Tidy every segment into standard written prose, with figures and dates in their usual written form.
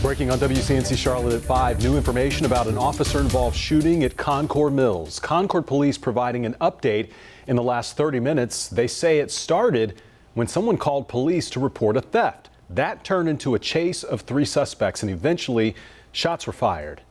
Breaking on WCNC Charlotte at 5, new information about an officer-involved shooting at Concord Mills. Concord police providing an update in the last 30 minutes. They say it started when someone called police to report a theft. That turned into a chase of 3 suspects and eventually shots were fired.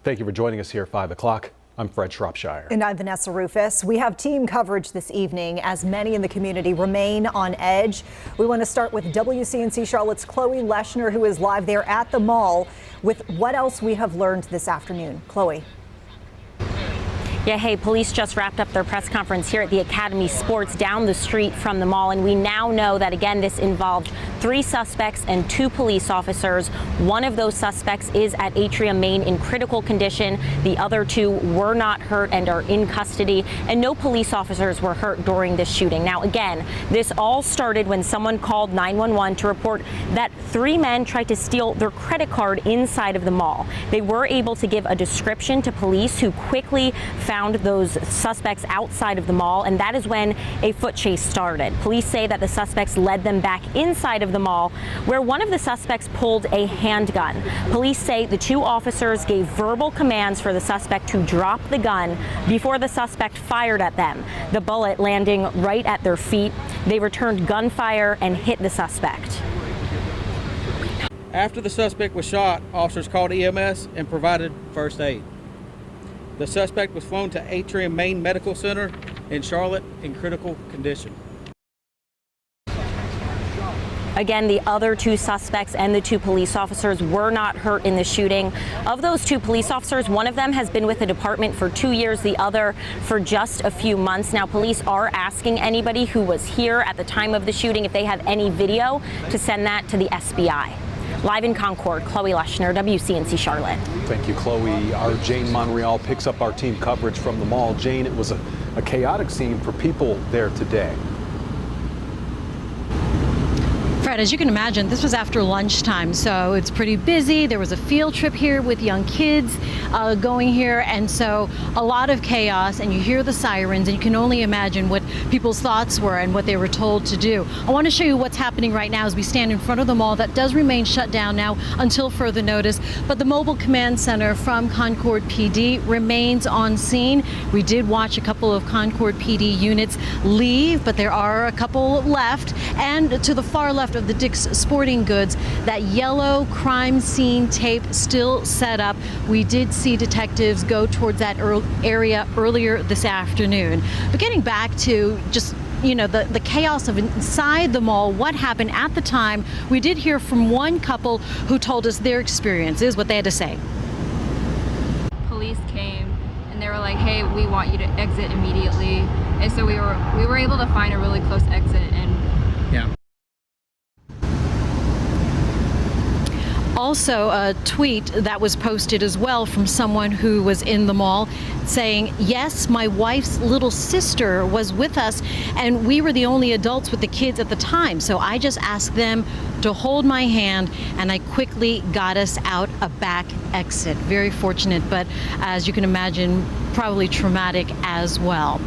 Thank you for joining us here at 5 o'clock. I'm Fred Shropshire. And I'm Vanessa Rufus. We have team coverage this evening as many in the community remain on edge. We want to start with WCNC Charlotte's Chloe Leshner, who is live there at the mall with what else we have learned this afternoon. Chloe. Yeah, hey, police just wrapped up their press conference here at the Academy Sports down the street from the mall, and we now know that, again, this involved 3 suspects and 2 police officers. One of those suspects is at Atrium Main in critical condition. The other 2 were not hurt and are in custody, and no police officers were hurt during this shooting. Now, again, this all started when someone called 911 to report that 3 men tried to steal their credit card inside of the mall. They were able to give a description to police, who quickly found those suspects outside of the mall, and that is when a foot chase started. Police say that the suspects led them back inside of the mall, where one of the suspects pulled a handgun. Police say the 2 officers gave verbal commands for the suspect to drop the gun before the suspect fired at them, the bullet landing right at their feet. They returned gunfire and hit the suspect. After the suspect was shot, officers called EMS and provided first aid. The suspect was flown to Atrium Main Medical Center in Charlotte in critical condition. Again, the other 2 suspects and the 2 police officers were not hurt in the shooting. Of those 2 police officers, one of them has been with the department for 2 years, the other for just a few months. Now, police are asking anybody who was here at the time of the shooting, if they have any video, to send that to the SBI. Live in Concord, Chloe Leshner, WCNC Charlotte. Thank you, Chloe. Our Jane Monreal picks up our team coverage from the mall. Jane, it was a chaotic scene for people there today. Fred, as you can imagine, this was after lunchtime, so it's pretty busy. There was a field trip here with young kids going here, and so a lot of chaos, and you hear the sirens, and you can only imagine what people's thoughts were and what they were told to do. I want to show you what's happening right now as we stand in front of the mall. That does remain shut down now until further notice, but the mobile command center from Concord PD remains on scene. We did watch a couple of Concord PD units leave, but there are a couple left, and to the far left of the Dick's Sporting Goods, that yellow crime scene tape still set up. We did see detectives go towards that area earlier this afternoon. But getting back to just the chaos of inside the mall, what happened at the time, we did hear from one couple who told us their experiences, what they had to say. Police came and they were like, hey, we want you to exit immediately. And so we were able to find a really close exit, and yeah. Also, a tweet that was posted as well from someone who was in the mall saying, yes, my wife's little sister was with us and we were the only adults with the kids at the time. So I just asked them to hold my hand and I quickly got us out a back exit. Very fortunate, but as you can imagine, probably traumatic as well.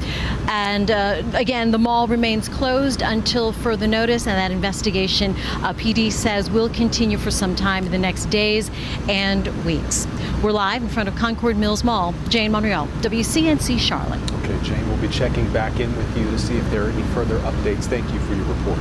And again, the mall remains closed until further notice, and that investigation, PD says, will continue for some time in the next days and weeks. We're live in front of Concord Mills Mall. Jane Monreal, WCNC Charlotte. Okay, Jane, we'll be checking back in with you to see if there are any further updates. Thank you for your report.